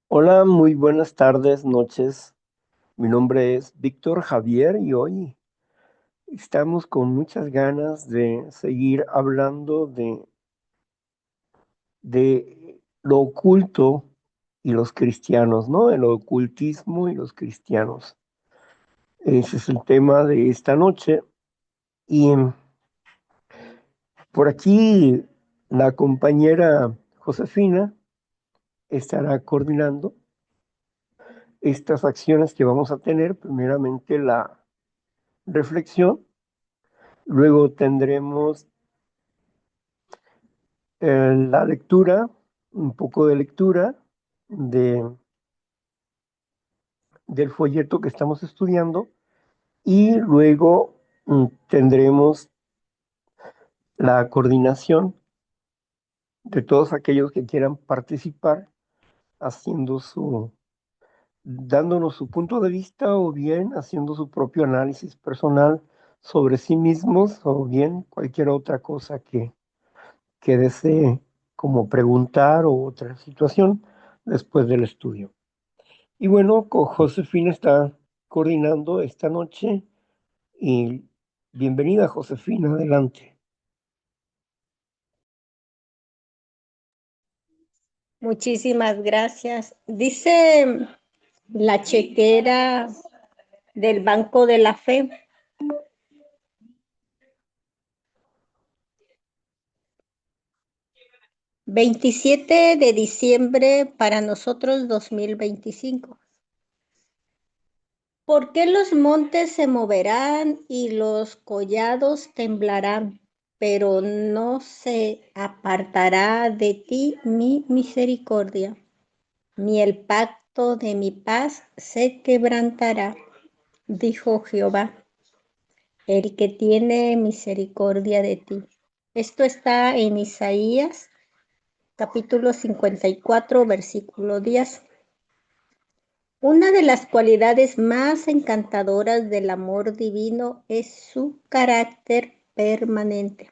Hola, muy buenas tardes, noches. Mi nombre es Víctor Javier y hoy estamos con muchas ganas de seguir hablando de lo oculto y los cristianos, ¿no? El ocultismo y los cristianos. Ese es el tema de esta noche. Y por aquí la compañera Josefina estará coordinando estas acciones que vamos a tener. Primeramente la reflexión. Luego tendremos la lectura, un poco de lectura de, del folleto que estamos estudiando y luego tendremos la coordinación de todos aquellos que quieran participar haciendo dándonos su punto de vista o bien haciendo su propio análisis personal sobre sí mismos o bien cualquier otra cosa que desee como preguntar o otra situación después del estudio. Y bueno, Josefina está coordinando esta noche y bienvenida Josefina, adelante. Muchísimas gracias. Dice la chequera del Banco de la Fe, 27 de diciembre para nosotros 2025. ¿Por qué los montes se moverán y los collados temblarán? Pero no se apartará de ti mi misericordia, ni el pacto de mi paz se quebrantará, dijo Jehová, el que tiene misericordia de ti. Esto está en Isaías, capítulo 54, versículo 10. Una de las cualidades más encantadoras del amor divino es su carácter permanente.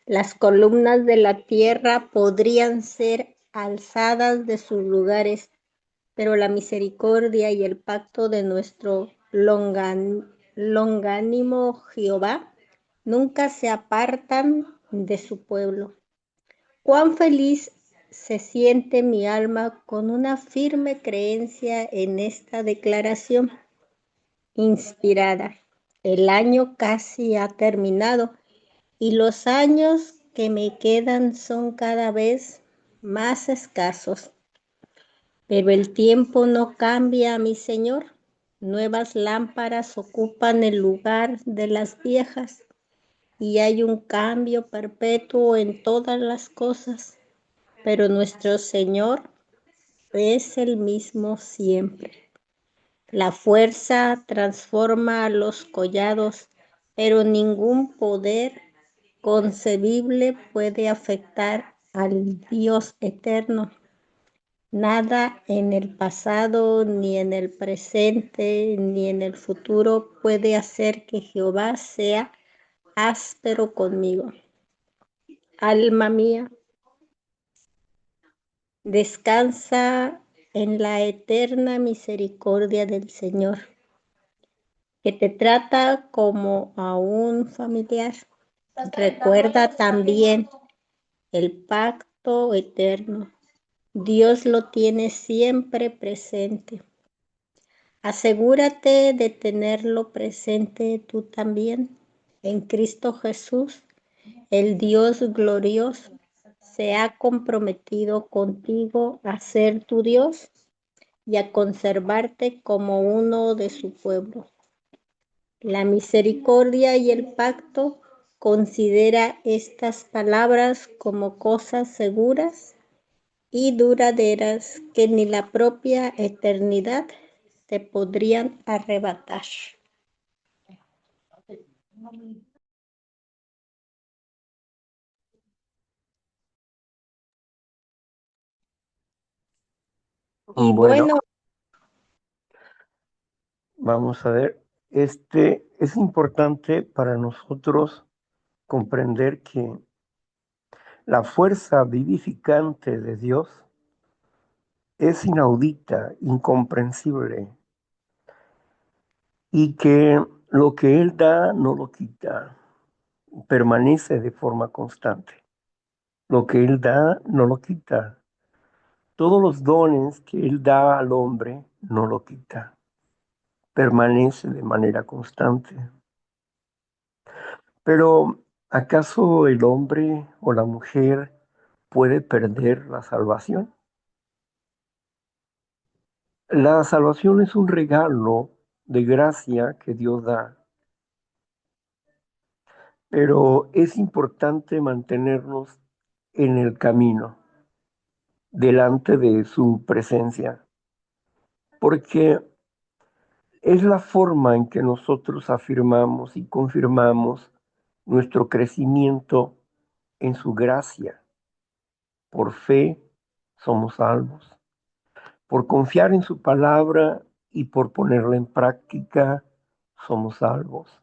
Las columnas de la tierra podrían ser alzadas de sus lugares, pero la misericordia y el pacto de nuestro longánimo Jehová nunca se apartan de su pueblo. Cuán feliz se siente mi alma con una firme creencia en esta declaración inspirada. El año casi ha terminado y los años que me quedan son cada vez más escasos. Pero el tiempo no cambia, mi Señor. Nuevas lámparas ocupan el lugar de las viejas y hay un cambio perpetuo en todas las cosas. Pero nuestro Señor es el mismo siempre. La fuerza transforma a los collados, pero ningún poder concebible puede afectar al Dios eterno. Nada en el pasado, ni en el presente, ni en el futuro puede hacer que Jehová sea áspero conmigo. Alma mía, descansa en la eterna misericordia del Señor, que te trata como a un familiar. Recuerda también el pacto eterno. Dios lo tiene siempre presente. Asegúrate de tenerlo presente tú también. En Cristo Jesús, el Dios glorioso se ha comprometido contigo a ser tu Dios y a conservarte como uno de su pueblo. La misericordia y el pacto considera estas palabras como cosas seguras y duraderas que ni la propia eternidad te podrían arrebatar. Y Bueno, bueno, vamos a ver, es importante para nosotros comprender que la fuerza vivificante de Dios es inaudita, incomprensible, y que lo que Él da no lo quita, permanece de forma constante. Lo que Él da no lo quita. Todos los dones que Él da al hombre no lo quita, permanece de manera constante. Pero, ¿acaso el hombre o la mujer puede perder la salvación? La salvación es un regalo de gracia que Dios da, pero es importante mantenernos en el camino, delante de su presencia, porque es la forma en que nosotros afirmamos y confirmamos nuestro crecimiento en su gracia. Por fe somos salvos. Por confiar en su palabra y por ponerla en práctica somos salvos.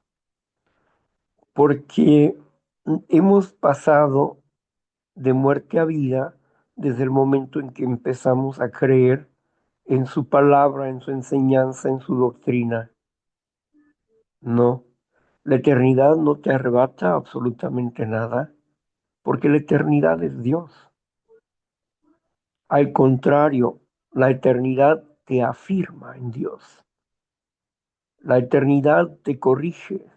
Porque hemos pasado de muerte a vida desde el momento en que empezamos a creer en su palabra, en su enseñanza, en su doctrina. No, la eternidad no te arrebata absolutamente nada, porque la eternidad es Dios. Al contrario, la eternidad te afirma en Dios. La eternidad te corrige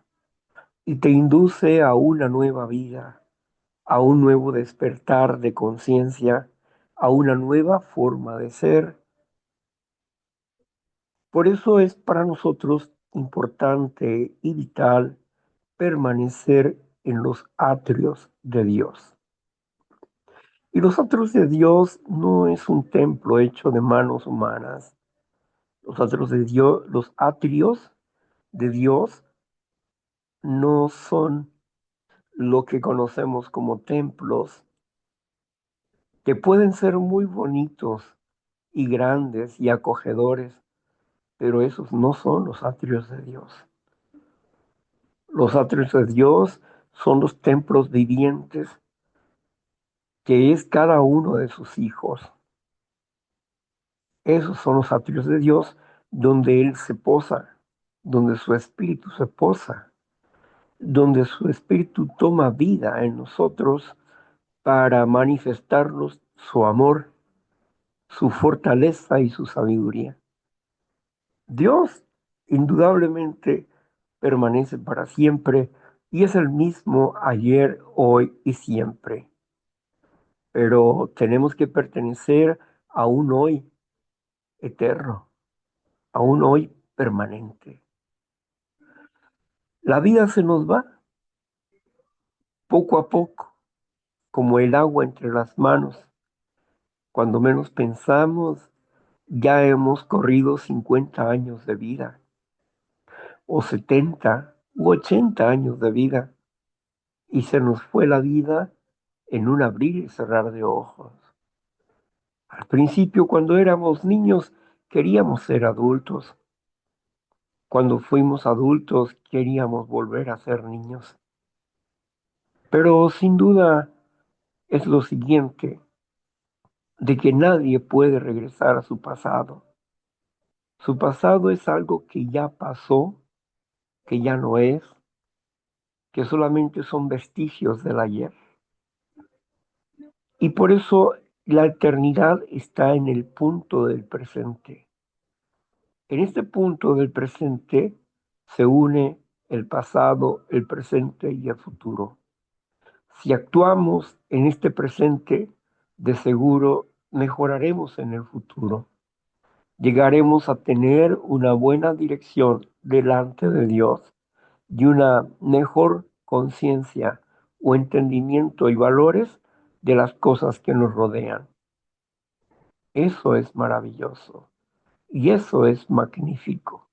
y te induce a una nueva vida, a un nuevo despertar de conciencia, a una nueva forma de ser. Por eso es para nosotros importante y vital permanecer en los atrios de Dios. Y los atrios de Dios no es un templo hecho de manos humanas. Los atrios de Dios no son lo que conocemos como templos, que pueden ser muy bonitos y grandes y acogedores, pero esos no son los atrios de Dios. Los atrios de Dios son los templos vivientes que es cada uno de sus hijos. Esos son los atrios de Dios donde Él se posa, donde su espíritu se posa, donde su espíritu toma vida en nosotros para manifestarnos su amor, su fortaleza y su sabiduría. Dios indudablemente permanece para siempre y es el mismo ayer, hoy y siempre. Pero tenemos que pertenecer a un hoy eterno, a un hoy permanente. La vida se nos va poco a poco, como el agua entre las manos. Cuando menos pensamos, ya hemos corrido 50 años de vida, o 70 u 80 años de vida, y se nos fue la vida en un abrir y cerrar de ojos. Al principio, cuando éramos niños, queríamos ser adultos. Cuando fuimos adultos, queríamos volver a ser niños. Pero sin duda es lo siguiente, de que nadie puede regresar a su pasado. Su pasado es algo que ya pasó, que ya no es, que solamente son vestigios del ayer. Y por eso la eternidad está en el punto del presente. En este punto del presente se une el pasado, el presente y el futuro. Si actuamos en este presente, de seguro mejoraremos en el futuro. Llegaremos a tener una buena dirección delante de Dios y una mejor conciencia o entendimiento y valores de las cosas que nos rodean. Eso es maravilloso y eso es magnífico.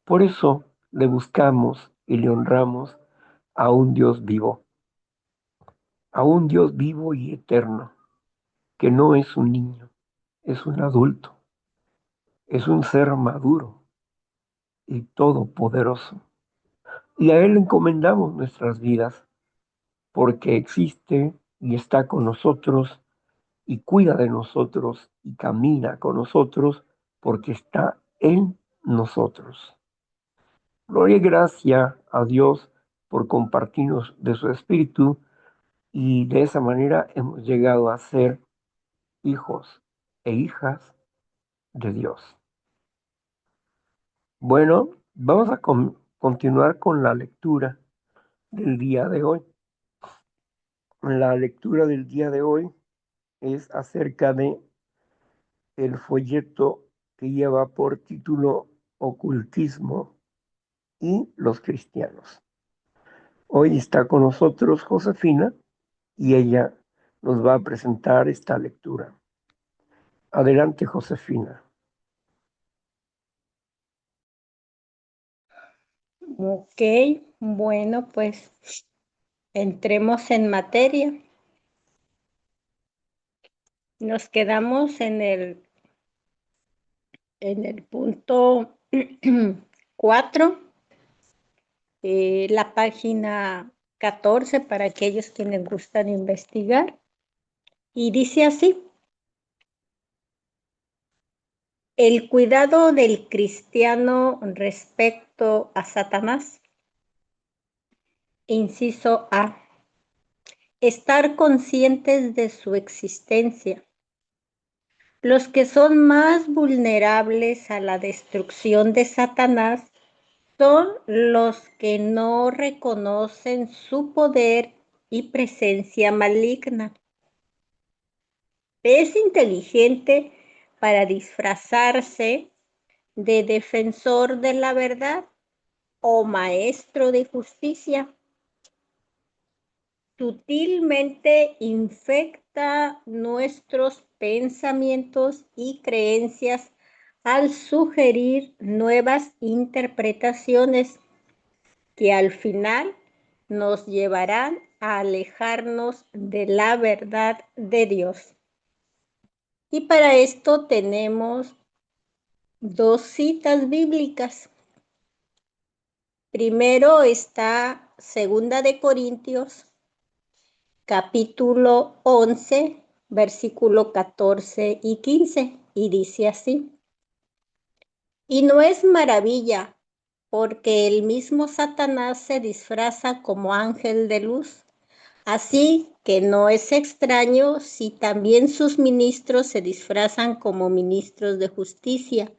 Por eso le buscamos y le honramos a un Dios vivo, a un Dios vivo y eterno, que no es un niño, es un adulto, es un ser maduro y todopoderoso. Y a Él encomendamos nuestras vidas, porque existe y está con nosotros y cuida de nosotros y camina con nosotros porque está en nosotros. Gloria y gracia a Dios por compartirnos de su Espíritu y de esa manera hemos llegado a ser hijos e hijas de Dios. Bueno, vamos a continuar con la lectura del día de hoy. La lectura del día de hoy es acerca de el folleto que lleva por título Ocultismo y los cristianos. Hoy está con nosotros Josefina y ella nos va a presentar esta lectura. Adelante, Josefina. Ok, bueno, pues entremos en materia. Nos quedamos en el punto 4, la página 14 para aquellos quienes gustan investigar. Y dice así: el cuidado del cristiano respecto a Satanás. Inciso A. Estar conscientes de su existencia. Los que son más vulnerables a la destrucción de Satanás son los que no reconocen su poder y presencia maligna. Es inteligente para disfrazarse de defensor de la verdad o maestro de justicia. Sutilmente infecta nuestros pensamientos y creencias al sugerir nuevas interpretaciones que al final nos llevarán a alejarnos de la verdad de Dios. Y para esto tenemos dos citas bíblicas. Primero está 2 de Corintios, capítulo 11, versículo 14 y 15, y dice así: y no es maravilla, porque el mismo Satanás se disfraza como ángel de luz. Así que no es extraño si también sus ministros se disfrazan como ministros de justicia,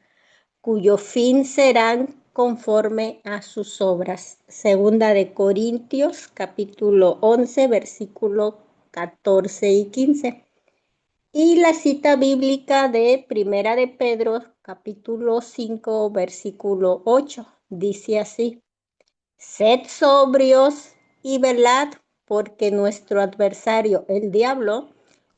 cuyo fin serán conforme a sus obras. 2 de Corintios, capítulo 11, versículo 14 y 15. Y la cita bíblica de Primera de Pedro, capítulo 5, versículo 8, dice así: sed sobrios y velad, porque nuestro adversario, el diablo,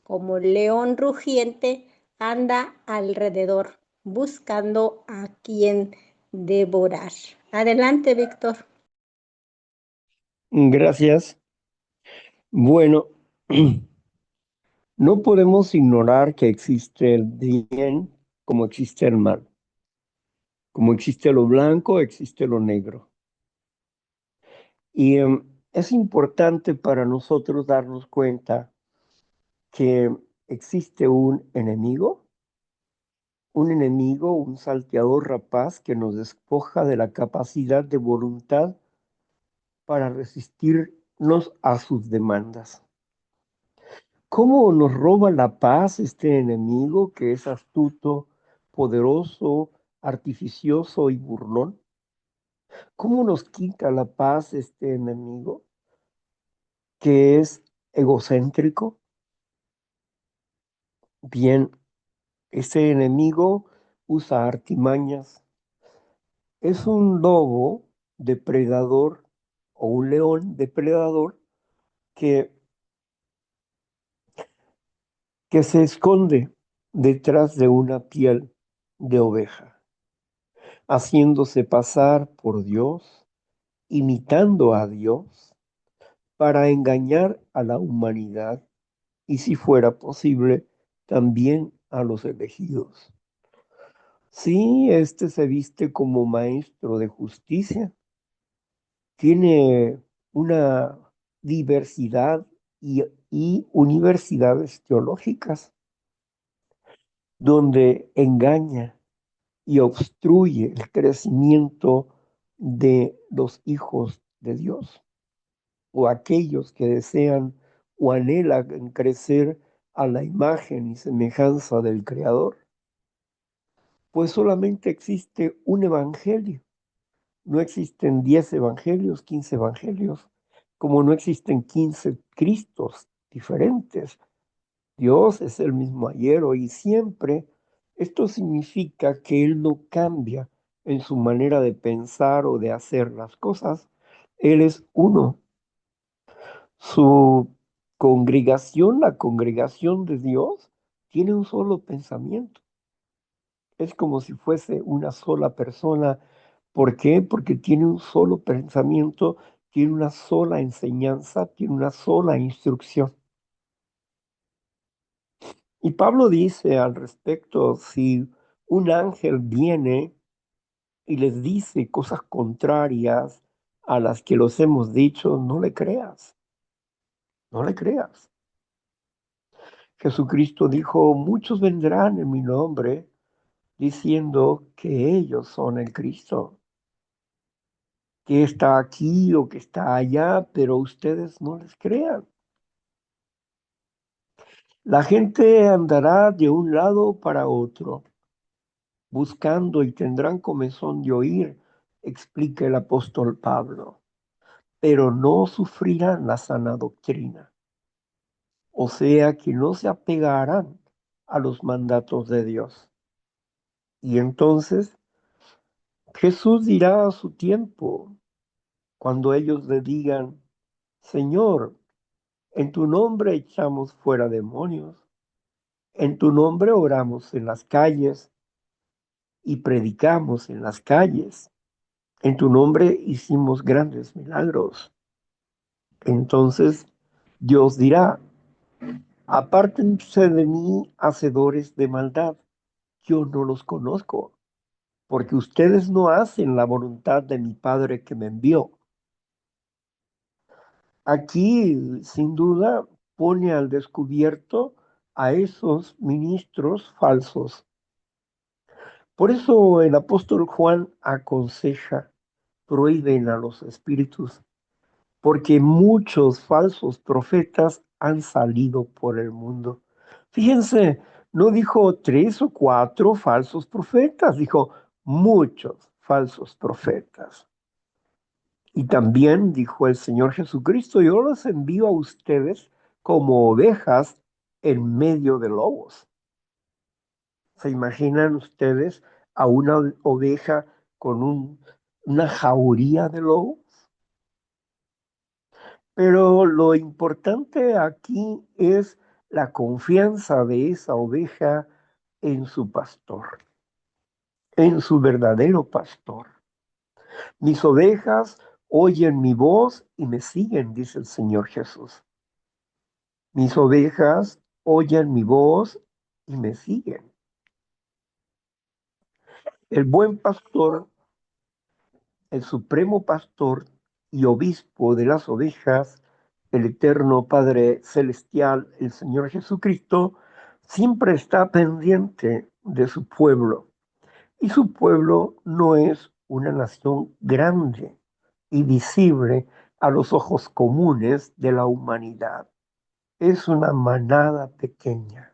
como león rugiente, anda alrededor, buscando a quien devorar. Adelante, Víctor. Gracias. Bueno, no podemos ignorar que existe el bien como existe el mal. Como existe lo blanco, existe lo negro. Y es importante para nosotros darnos cuenta que existe un salteador rapaz que nos despoja de la capacidad de voluntad para resistirnos a sus demandas. ¿Cómo nos roba la paz este enemigo que es astuto, poderoso, artificioso y burlón? ¿Cómo nos quita la paz este enemigo que es egocéntrico? Bien, ese enemigo usa artimañas. Es un lobo depredador o un león depredador que, que se esconde detrás de una piel de oveja, haciéndose pasar por Dios, imitando a Dios, para engañar a la humanidad y, si fuera posible, también a los elegidos. Sí, este se viste como maestro de justicia, tiene una diversidad y universidades teológicas. donde engaña y obstruye el crecimiento de los hijos de Dios o aquellos que desean o anhelan crecer a la imagen y semejanza del Creador, pues solamente existe un evangelio. No existen 10 evangelios, 15 evangelios, como no existen 15 Cristos diferentes. Dios es el mismo ayer, hoy y siempre. Esto significa que Él no cambia en su manera de pensar o de hacer las cosas. Él es uno. Su congregación, la congregación de Dios, tiene un solo pensamiento. Es como si fuese una sola persona. ¿Por qué? Porque tiene un solo pensamiento, tiene una sola enseñanza, tiene una sola instrucción. Y Pablo dice al respecto, si un ángel viene y les dice cosas contrarias a las que los hemos dicho, no le creas, no le creas. Jesucristo dijo, muchos vendrán en mi nombre diciendo que ellos son el Cristo, que está aquí o que está allá, pero ustedes no les crean. La gente andará de un lado para otro, buscando y tendrán comezón de oír, explica el apóstol Pablo, pero no sufrirán la sana doctrina, o sea que no se apegarán a los mandatos de Dios. Y entonces Jesús dirá a su tiempo, cuando ellos le digan, Señor, en tu nombre echamos fuera demonios, en tu nombre oramos en las calles y predicamos en las calles, en tu nombre hicimos grandes milagros. Entonces Dios dirá, apártense de mí, hacedores de maldad, yo no los conozco, porque ustedes no hacen la voluntad de mi Padre que me envió. Aquí, sin duda, pone al descubierto a esos ministros falsos. Por eso el apóstol Juan aconseja, prohíben a los espíritus, porque muchos falsos profetas han salido por el mundo. Fíjense, no dijo 3 o 4 falsos profetas, dijo muchos falsos profetas. Y también dijo el Señor Jesucristo, yo los envío a ustedes como ovejas en medio de lobos. ¿Se imaginan ustedes a una oveja con una jauría de lobos? Pero lo importante aquí es la confianza de esa oveja en su pastor, en su verdadero pastor. Mis ovejas oyen mi voz y me siguen, dice el Señor Jesús. Mis ovejas oyen mi voz y me siguen. El buen pastor, el supremo pastor y obispo de las ovejas, el eterno Padre Celestial, el Señor Jesucristo, siempre está pendiente de su pueblo. Y su pueblo no es una nación grande y visible a los ojos comunes de la humanidad. Es una manada pequeña.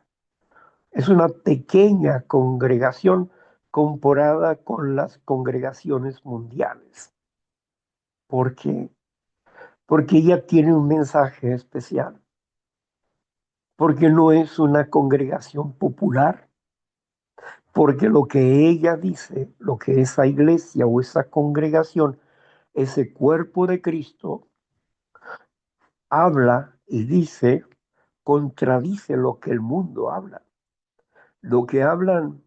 Es una pequeña congregación comparada con las congregaciones mundiales. ¿Por qué? Porque ella tiene un mensaje especial. Porque no es una congregación popular. Porque lo que ella dice, lo que esa iglesia o esa congregación, ese cuerpo de Cristo, habla y dice, contradice lo que el mundo habla. Lo que hablan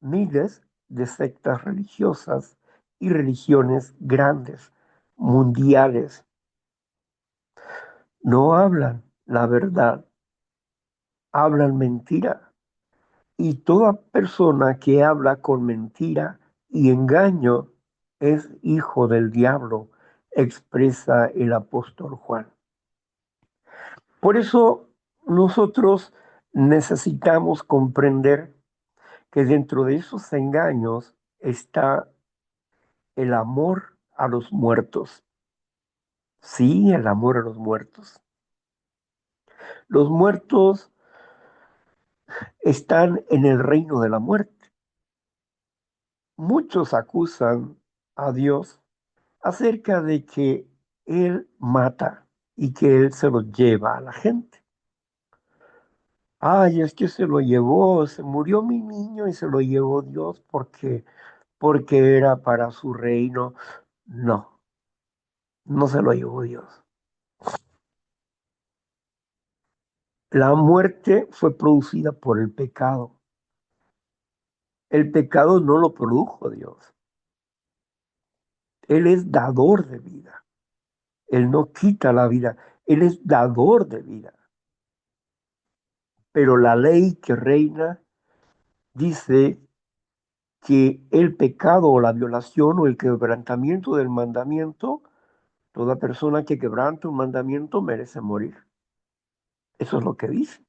miles de sectas religiosas y religiones grandes, mundiales. No hablan la verdad, hablan mentira. Y toda persona que habla con mentira y engaño es hijo del diablo, expresa el apóstol Juan. Por eso nosotros necesitamos comprender que dentro de esos engaños está el amor a los muertos. Sí, el amor a los muertos. Los muertos están en el reino de la muerte. Muchos acusan a Dios acerca de que Él mata y que Él se los lleva a la gente. Ay, es que se lo llevó, se murió mi niño y se lo llevó Dios porque era para su reino. No, no se lo llevó Dios. La muerte fue producida por el pecado. El pecado no lo produjo Dios. Él es dador de vida. Él no quita la vida. Él es dador de vida. Pero la ley que reina dice que el pecado o la violación o el quebrantamiento del mandamiento, toda persona que quebranta un mandamiento merece morir. Eso es lo que dice.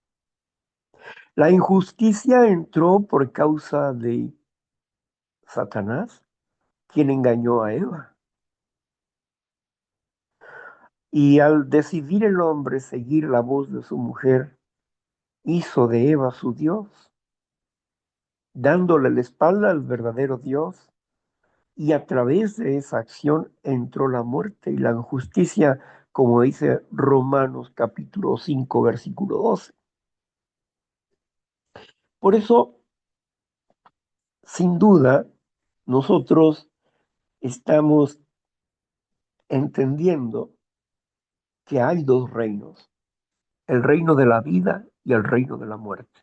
La injusticia entró por causa de Satanás, quien engañó a Eva. Y al decidir el hombre seguir la voz de su mujer, hizo de Eva su Dios, dándole la espalda al verdadero Dios. Y a través de esa acción entró la muerte y la injusticia, como dice Romanos capítulo 5 versículo 12. Por eso, sin duda, nosotros estamos entendiendo que hay dos reinos, el reino de la vida y el reino de la muerte.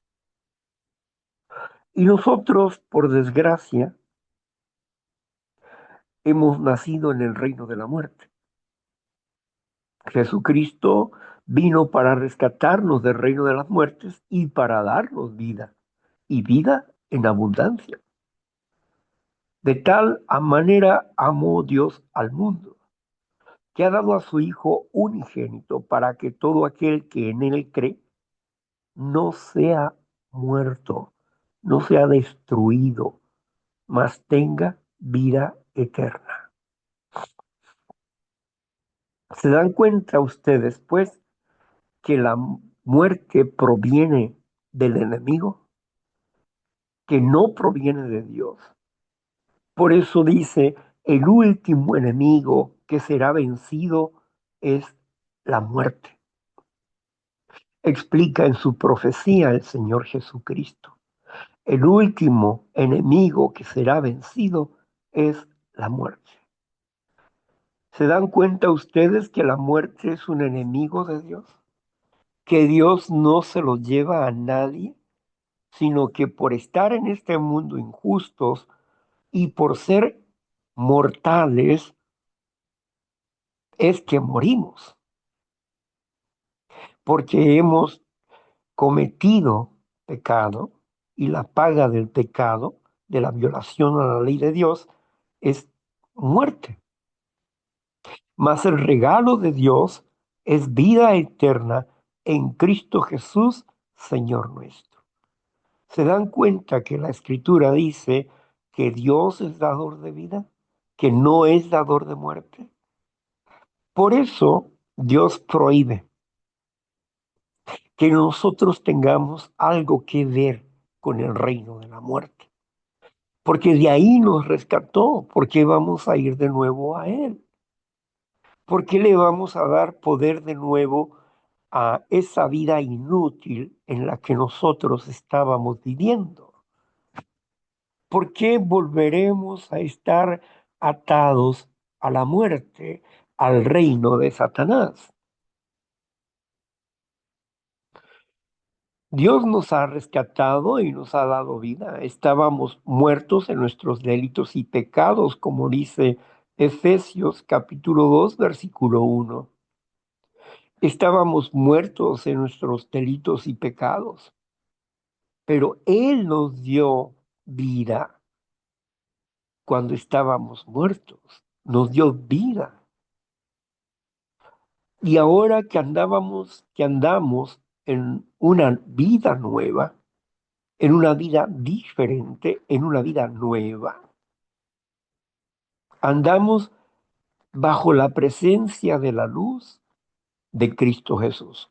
Y nosotros, por desgracia, hemos nacido en el reino de la muerte. Jesucristo vino para rescatarnos del reino de las muertes y para darnos vida, y vida en abundancia. De tal manera amó Dios al mundo, que ha dado a su Hijo unigénito para que todo aquel que en él cree no sea muerto, no sea destruido, mas tenga vida eterna. ¿Se dan cuenta ustedes, pues, que la muerte proviene del enemigo, que no proviene de Dios? Por eso dice, el último enemigo que será vencido es la muerte. Explica en su profecía el Señor Jesucristo. El último enemigo que será vencido es la muerte. ¿Se dan cuenta ustedes que la muerte es un enemigo de Dios? Que Dios no se lo lleva a nadie, sino que por estar en este mundo injustos y por ser mortales, es que morimos, porque hemos cometido pecado y la paga del pecado, de la violación a la ley de Dios, es muerte. Mas el regalo de Dios es vida eterna en Cristo Jesús, Señor nuestro. ¿Se dan cuenta que la Escritura dice que Dios es dador de vida, que no es dador de muerte? Por eso Dios prohíbe que nosotros tengamos algo que ver con el reino de la muerte, porque de ahí nos rescató, porque vamos a ir de nuevo a Él, porque le vamos a dar poder de nuevo a esa vida inútil en la que nosotros estábamos viviendo. ¿Por qué volveremos a estar atados a la muerte, al reino de Satanás? Dios nos ha rescatado y nos ha dado vida. Estábamos muertos en nuestros delitos y pecados, como dice Efesios capítulo 2, versículo 1. Estábamos muertos en nuestros delitos y pecados, pero Él nos dio vida cuando estábamos muertos. Nos dio vida. Y ahora que andamos en una vida nueva, en una vida diferente, en una vida nueva. Andamos bajo la presencia de la luz de Cristo Jesús,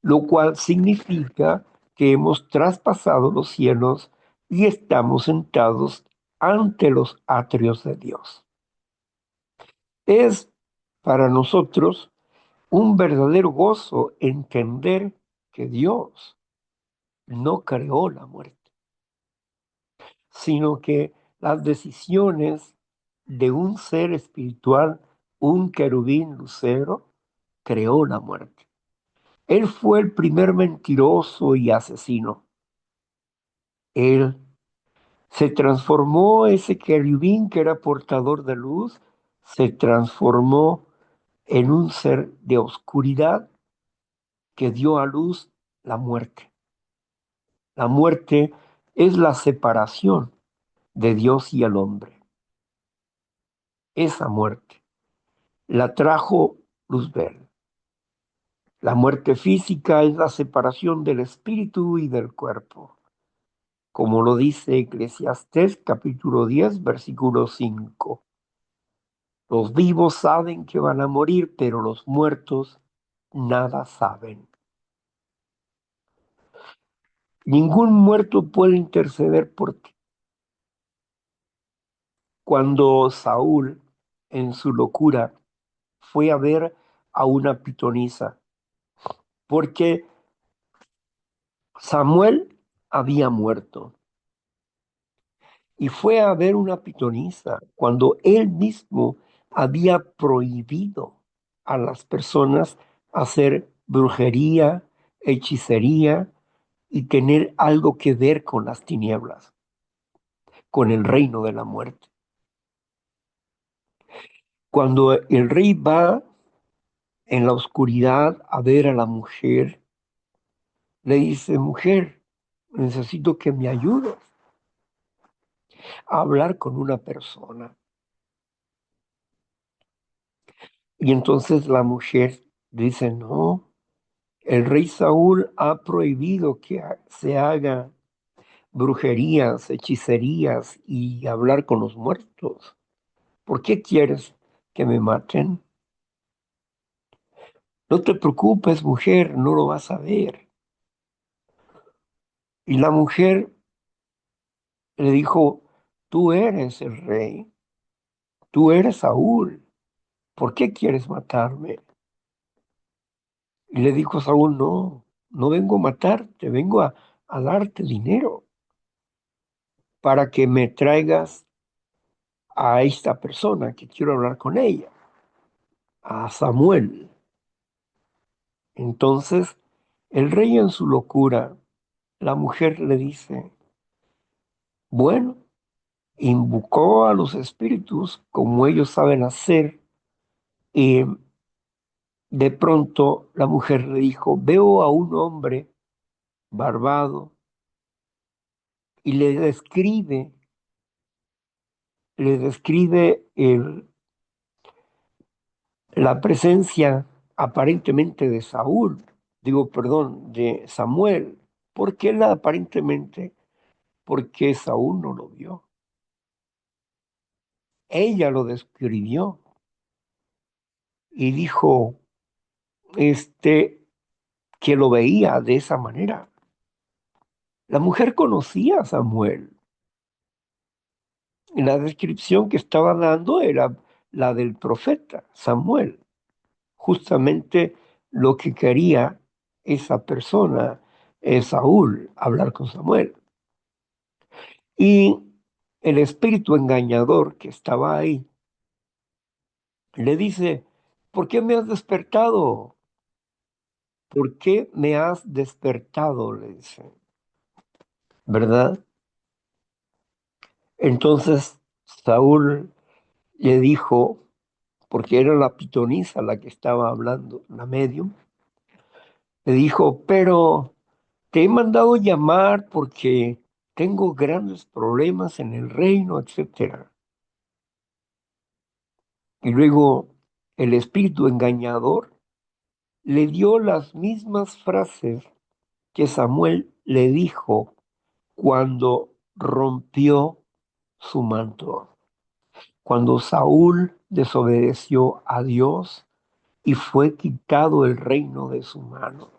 lo cual significa que hemos traspasado los cielos y estamos sentados ante los atrios de Dios. Es para nosotros un verdadero gozo entender que Dios no creó la muerte, sino que las decisiones de un ser espiritual, un querubín lucero, creó la muerte. Él fue el primer mentiroso y asesino. Él se transformó, ese querubín que era portador de luz, se transformó en un ser de oscuridad que dio a luz la muerte. La muerte es la separación de Dios y el hombre. Esa muerte la trajo Luzbel. La muerte física es la separación del espíritu y del cuerpo, como lo dice Eclesiastés capítulo 10, versículo 5. Los vivos saben que van a morir, pero los muertos nada saben. Ningún muerto puede interceder por ti. Cuando Saúl, en su locura, fue a ver a una pitonisa, porque Samuel había muerto, y fue a ver una pitonisa cuando él mismo había prohibido a las personas hacer brujería, hechicería y tener algo que ver con las tinieblas, con el reino de la muerte. Cuando el rey va en la oscuridad a ver a la mujer, le dice: mujer, necesito que me ayudes a hablar con una persona. Y entonces la mujer dice: no, el rey Saúl ha prohibido que se haga brujerías, hechicerías y hablar con los muertos. ¿Por qué quieres que me maten? No te preocupes, mujer, no lo vas a ver. Y la mujer le dijo: tú eres el rey, tú eres Saúl, ¿por qué quieres matarme? Y le dijo Saúl: no, no vengo a matarte, vengo a darte dinero para que me traigas a esta persona que quiero hablar con ella, a Samuel. Entonces, el rey en su locura, la mujer le dice: bueno, invocó a los espíritus como ellos saben hacer, y de pronto la mujer le dijo: veo a un hombre barbado, y le describe la presencia aparentemente de Saúl, digo, perdón, de Samuel. ¿Por qué la aparentemente? Porque Saúl no lo vio. Ella lo describió y dijo, que lo veía de esa manera. La mujer conocía a Samuel. Y la descripción que estaba dando era la del profeta Samuel. Justamente lo que quería esa persona, Saúl, hablar con Samuel. Y el espíritu engañador que estaba ahí le dice: ¿por qué me has despertado? ¿Por qué me has despertado? Le dice, ¿verdad? Entonces Saúl le dijo, porque era la pitonisa la que estaba hablando, la medium, le dijo: pero te he mandado llamar porque tengo grandes problemas en el reino, etcétera. Y luego el espíritu engañador le dio las mismas frases que Samuel le dijo cuando rompió su manto, cuando Saúl desobedeció a Dios y fue quitado el reino de su mano,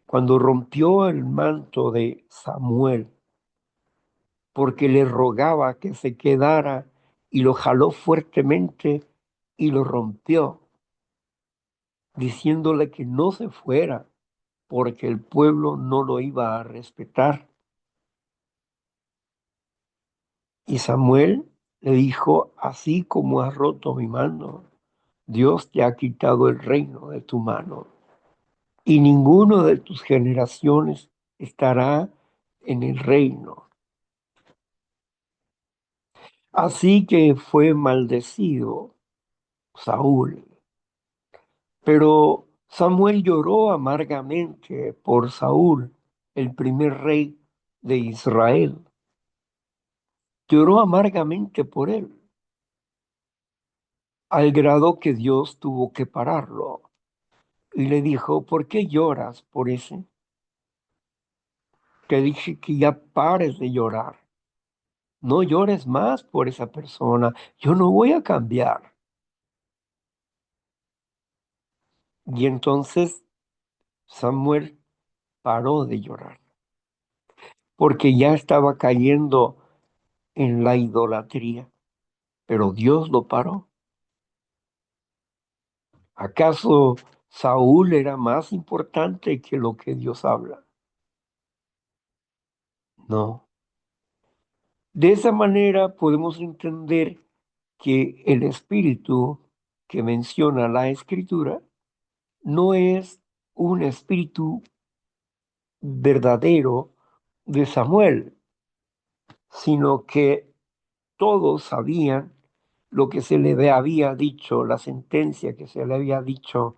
cuando rompió el manto de Samuel, porque le rogaba que se quedara y lo jaló fuertemente y lo rompió, diciéndole que no se fuera, porque el pueblo no lo iba a respetar. Y Samuel le dijo, así como has roto mi mano, Dios te ha quitado el reino de tu mano, y ninguno de tus generaciones estará en el reino. Así que fue maldecido Saúl. Pero Samuel lloró amargamente por Saúl, el primer rey de Israel. Lloró amargamente por él, al grado que Dios tuvo que pararlo. Y le dijo, ¿por qué lloras por ese? Te dije que ya pares de llorar. No llores más por esa persona. Yo no voy a cambiar. Y entonces Samuel paró de llorar, porque ya estaba cayendo en la idolatría. Pero Dios lo paró. ¿Acaso Saúl era más importante que lo que Dios habla? No. De esa manera podemos entender que el espíritu que menciona la escritura no es un espíritu verdadero de Samuel, sino que todos sabían lo que se le había dicho, la sentencia que se le había dicho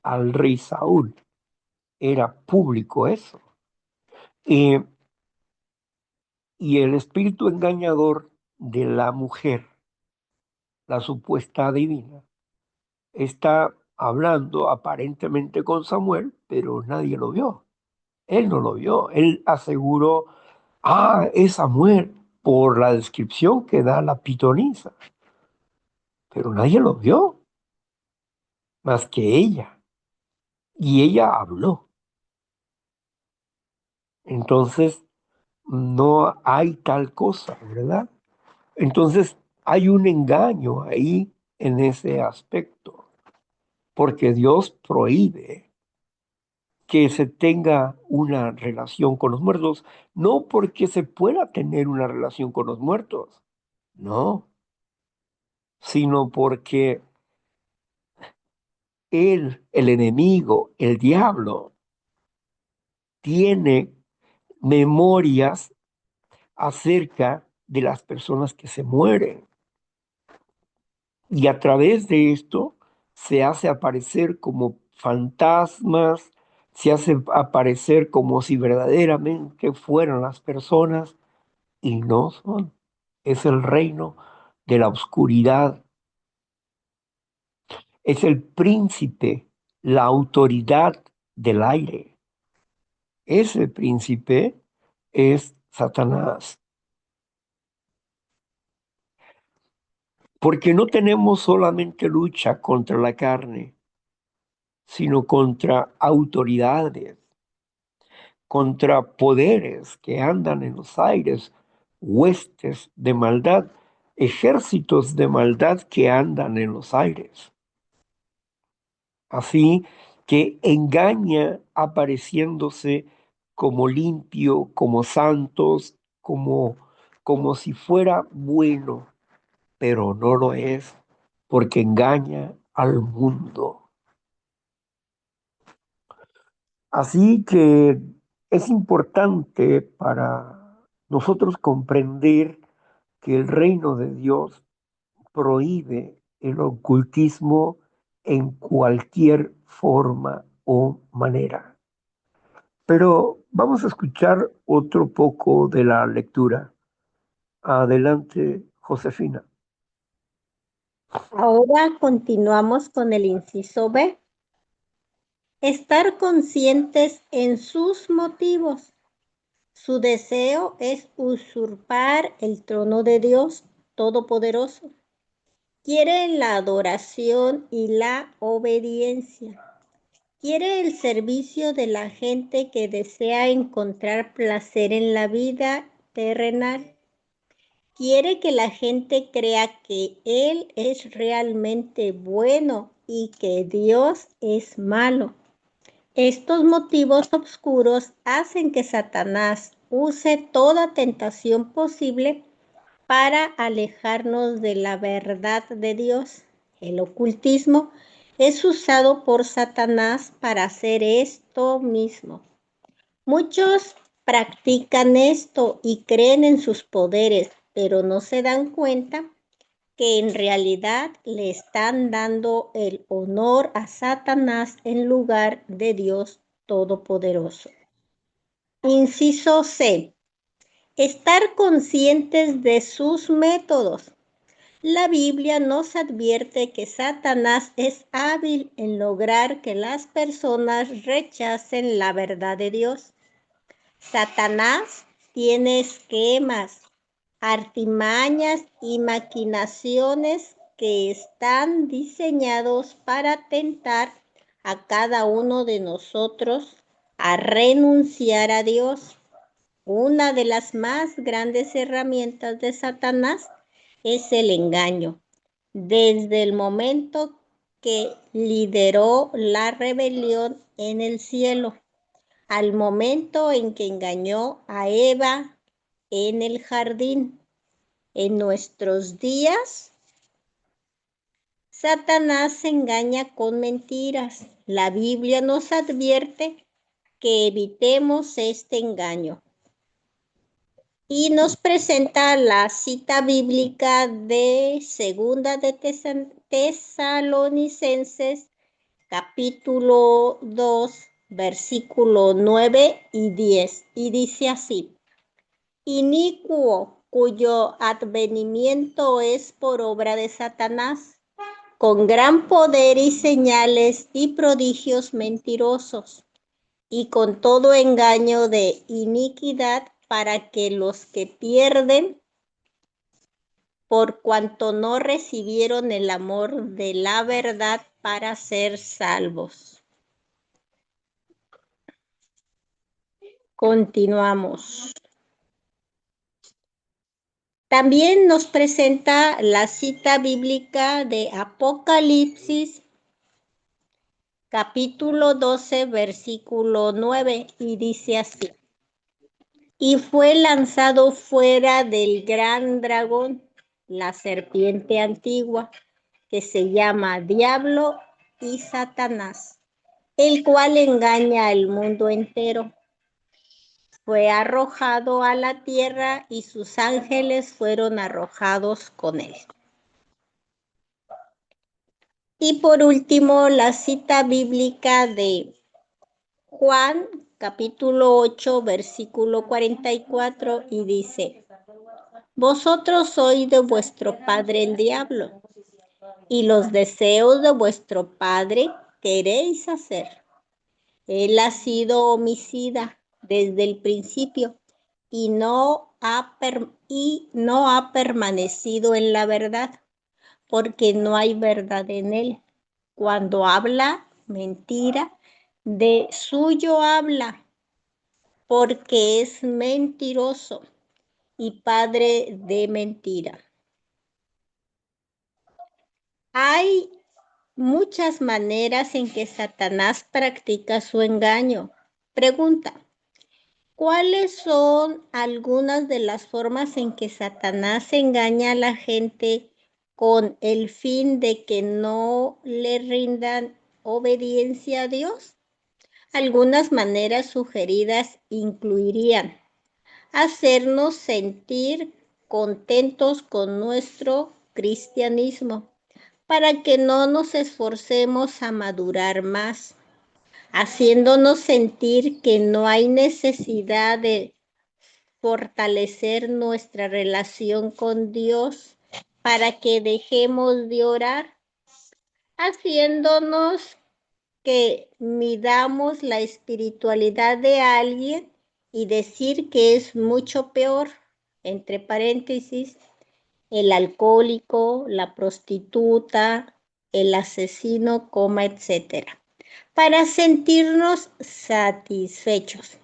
al rey Saúl. Era público eso. Y, y el espíritu engañador de la mujer, la supuesta divina, está hablando aparentemente con Samuel, pero nadie lo vio. Él no lo vio. Él aseguró, es Samuel, por la descripción que da la pitonisa. Pero nadie lo vio, más que ella. Y ella habló. Entonces, no hay tal cosa, ¿verdad? Entonces, hay un engaño ahí en ese aspecto, porque Dios prohíbe que se tenga una relación con los muertos, no porque se pueda tener una relación con los muertos, no, sino porque él, el enemigo, el diablo, tiene memorias acerca de las personas que se mueren. Y a través de esto se hace aparecer como fantasmas, se hace aparecer como si verdaderamente fueran las personas y no son. Es el reino de la oscuridad, es el príncipe, la autoridad del aire. Ese príncipe es Satanás. Porque no tenemos solamente lucha contra la carne, sino contra autoridades, contra poderes que andan en los aires, huestes de maldad, ejércitos de maldad que andan en los aires. Así que engaña apareciéndose como limpio, como santos, como si fuera bueno, pero no lo es, porque engaña al mundo. Así que es importante para nosotros comprender que el reino de Dios prohíbe el ocultismo en cualquier forma o manera. Pero vamos a escuchar otro poco de la lectura. Adelante, Josefina. Ahora continuamos con el inciso B. Estar conscientes en sus motivos. Su deseo es usurpar el trono de Dios Todopoderoso. Quiere la adoración y la obediencia. Quiere el servicio de la gente que desea encontrar placer en la vida terrenal. Quiere que la gente crea que Él es realmente bueno y que Dios es malo. Estos motivos oscuros hacen que Satanás use toda tentación posible para alejarnos de la verdad de Dios. El ocultismo es usado por Satanás para hacer esto mismo. Muchos practican esto y creen en sus poderes, pero no se dan cuenta que en realidad le están dando el honor a Satanás en lugar de Dios Todopoderoso. Inciso C. Estar conscientes de sus métodos. La Biblia nos advierte que Satanás es hábil en lograr que las personas rechacen la verdad de Dios. Satanás tiene esquemas, artimañas y maquinaciones que están diseñados para tentar a cada uno de nosotros a renunciar a Dios. Una de las más grandes herramientas de Satanás es el engaño. Desde el momento que lideró la rebelión en el cielo, al momento en que engañó a Eva en el jardín. En nuestros días, Satanás engaña con mentiras. La Biblia nos advierte que evitemos este engaño. Y nos presenta la cita bíblica de Segunda de Tesalonicenses, capítulo 2, versículo 9 y 10. Y dice así: inicuo, cuyo advenimiento es por obra de Satanás, con gran poder y señales y prodigios mentirosos, y con todo engaño de iniquidad, para que los que pierden, por cuanto no recibieron el amor de la verdad para ser salvos. Continuamos. También nos presenta la cita bíblica de Apocalipsis, capítulo 12, versículo 9, y dice así: y fue lanzado fuera del gran dragón, la serpiente antigua, que se llama Diablo y Satanás, el cual engaña al mundo entero. Fue arrojado a la tierra y sus ángeles fueron arrojados con él. Y por último, la cita bíblica de Juan, capítulo 8, versículo 44, y dice: vosotros sois de vuestro padre el diablo, y los deseos de vuestro padre queréis hacer. Él ha sido homicida desde el principio y no ha permanecido en la verdad, porque no hay verdad en él. Cuando habla mentira, de suyo habla, porque es mentiroso y padre de mentira. Hay muchas maneras en que Satanás practica su engaño. Pregunta: ¿cuáles son algunas de las formas en que Satanás engaña a la gente con el fin de que no le rindan obediencia a Dios? Algunas maneras sugeridas incluirían hacernos sentir contentos con nuestro cristianismo, para que no nos esforcemos a madurar más, haciéndonos sentir que no hay necesidad de fortalecer nuestra relación con Dios para que dejemos de orar, haciéndonos que midamos la espiritualidad de alguien y decir que es mucho peor, entre paréntesis, el alcohólico, la prostituta, el asesino, coma, etcétera, para sentirnos satisfechos.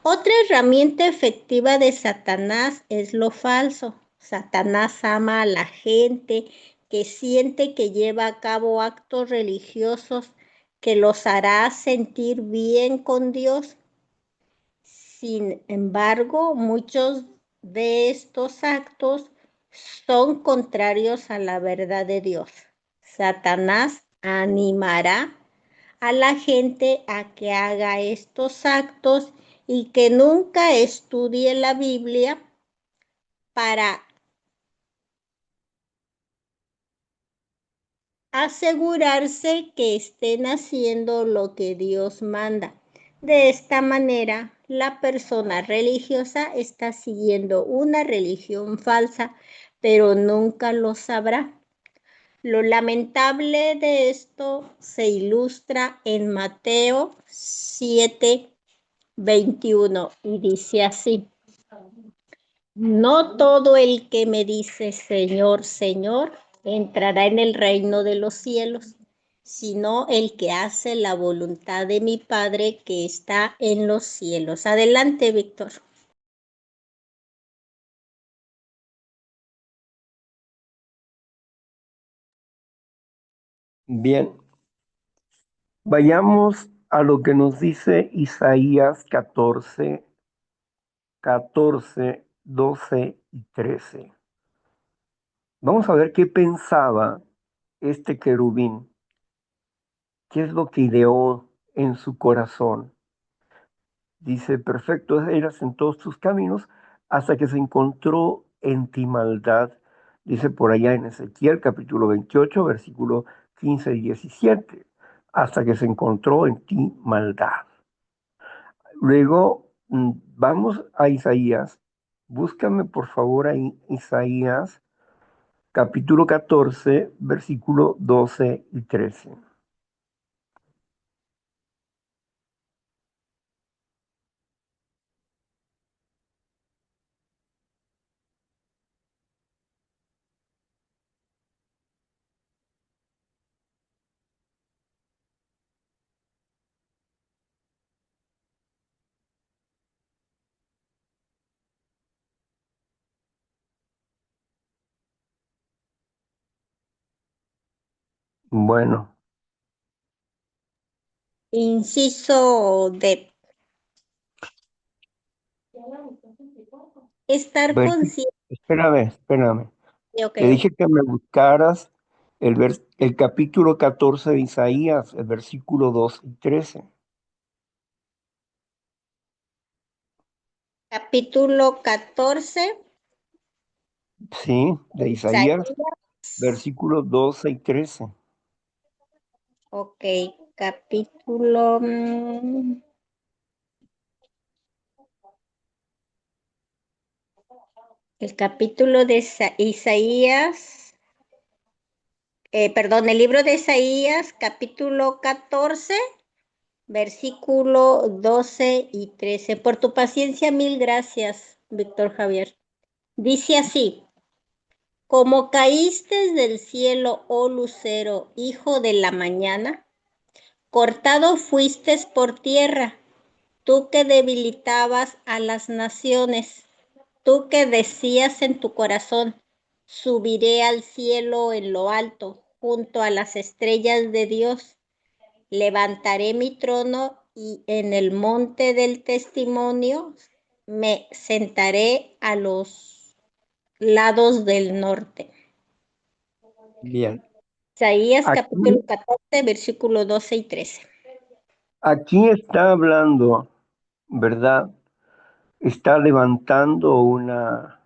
Otra herramienta efectiva de Satanás es lo falso. Satanás ama a la gente que siente que lleva a cabo actos religiosos que los hará sentir bien con Dios. Sin embargo, muchos de estos actos son contrarios a la verdad de Dios. Satanás animará a la gente a que haga estos actos y que nunca estudie la Biblia para asegurarse que estén haciendo lo que Dios manda. De esta manera, la persona religiosa está siguiendo una religión falsa, pero nunca lo sabrá. Lo lamentable de esto se ilustra en Mateo 7:21 y dice así: no todo el que me dice Señor, Señor, entrará en el reino de los cielos, sino el que hace la voluntad de mi Padre que está en los cielos. Adelante, Víctor. Bien, vayamos a lo que nos dice Isaías 14, 14, 12 y 13. Vamos a ver qué pensaba este querubín, qué es lo que ideó en su corazón. Dice, perfecto eras en todos tus caminos hasta que se encontró en ti maldad. Dice por allá en Ezequiel capítulo 28, versículo 15 y 17, hasta que se encontró en ti maldad. Luego vamos a Isaías. Búscame por favor ahí Isaías capítulo 14, versículo 12 y 13. Bueno, Inciso D. Estar versi- consciente. espérame. Ok, Te dije que me buscaras el capítulo 14 de Isaías, el versículo 2 y 13. capítulo 14 Sí, de de Isaías, Isaías. versículos 12 y 13. Ok, capítulo. El capítulo de Isaías, perdón, el libro de Isaías, capítulo 14, versículo 12 y 13. Por tu paciencia, mil gracias, Víctor Javier. Dice así: como caíste del cielo, oh lucero, hijo de la mañana, cortado fuiste por tierra, tú que debilitabas a las naciones. Tú que decías en tu corazón, subiré al cielo en lo alto, junto a las estrellas de Dios, levantaré mi trono y en el monte del testimonio me sentaré a los lados del norte. Bien, Isaías capítulo aquí, 14, versículo 12 y 13. aquí está hablando, ¿verdad? Está levantando una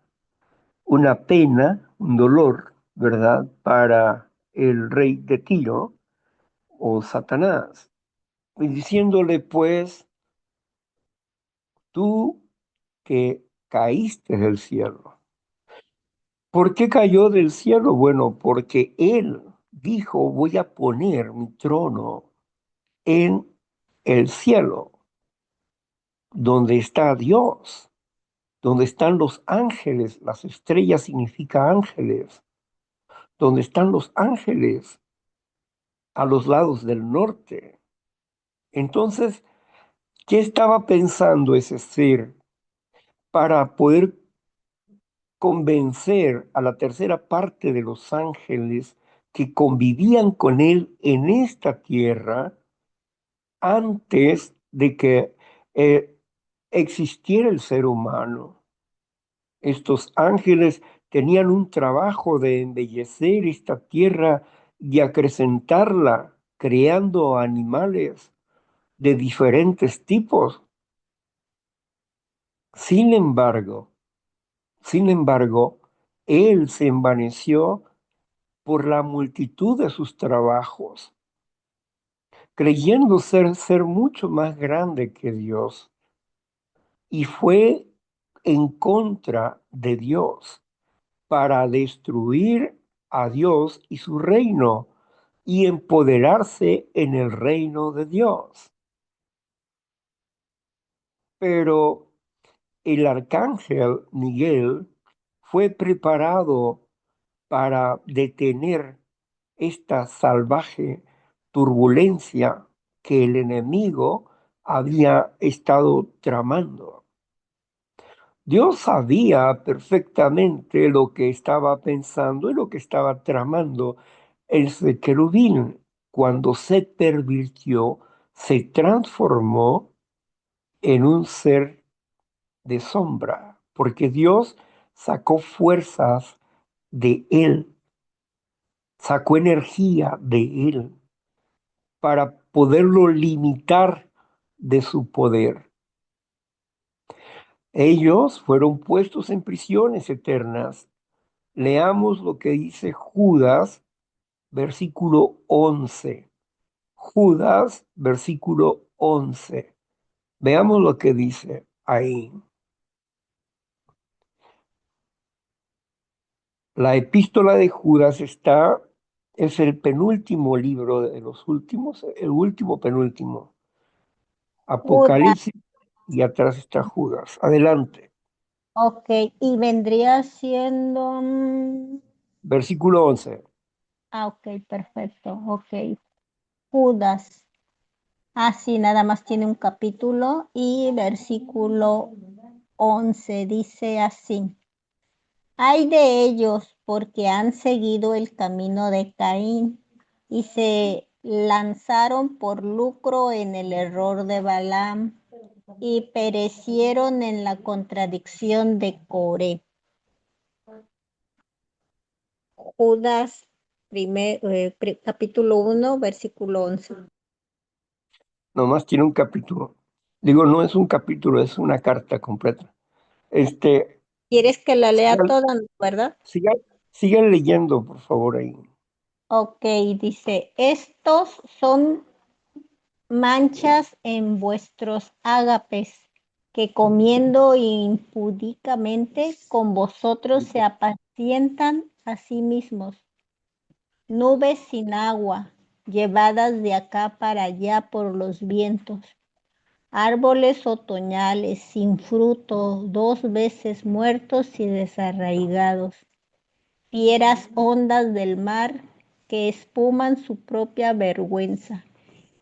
pena, un dolor, ¿verdad? Para el rey de Tiro o Satanás, y diciéndole, pues, tú que caíste del cielo. ¿Por qué cayó del cielo? Bueno, porque él dijo, voy a poner mi trono en el cielo. donde está Dios, donde están los ángeles, las estrellas significa ángeles, donde están los ángeles a los lados del norte. Entonces, ¿qué estaba pensando ese ser para poder convencer a la tercera parte de los ángeles que convivían con él en esta tierra antes de que eh, existiera el ser humano? Estos ángeles tenían un trabajo de embellecer esta tierra y acrecentarla, creando animales de diferentes tipos. Sin embargo, sin embargo, él se envaneció por la multitud de sus trabajos, creyendo ser mucho más grande que Dios, y fue en contra de Dios para destruir a Dios y su reino y empoderarse en el reino de Dios. Pero el arcángel Miguel fue preparado para detener esta salvaje turbulencia que el enemigo había estado tramando. Dios sabía perfectamente lo que estaba pensando y lo que estaba tramando ese querubín. Cuando se pervirtió, se transformó en un ser de sombra, porque Dios sacó fuerzas de él, sacó energía de él para poderlo limitar de su poder. Ellos fueron puestos en prisiones eternas. Leamos lo que dice Judas, versículo 11. Judas, versículo 11. Veamos lo que dice ahí. La epístola de Judas es el penúltimo libro de los últimos, el último penúltimo. Judas, Apocalipsis y atrás está Judas. Adelante. ok, y vendría siendo, Versículo 11. ok, perfecto, ok, Judas. Ah, sí, nada más tiene un capítulo y versículo 11 dice así. Ay de ellos porque han seguido el camino de Caín y se lanzaron por lucro en el error de Balaam y perecieron en la contradicción de Coré. Judas, capítulo 1, versículo 11. Nomás tiene un capítulo. Digo, no es un capítulo, es una carta completa. Este, ¿Quieres que la lea sigan, toda, verdad? sigan, sigan leyendo, por favor, ahí. Ok, dice, estos son manchas en vuestros ágapes, que comiendo impúdicamente con vosotros se apacientan a sí mismos. Nubes sin agua, llevadas de acá para allá por los vientos. Árboles otoñales sin fruto, 2 veces muertos y desarraigados. Fieras ondas del mar que espuman su propia vergüenza.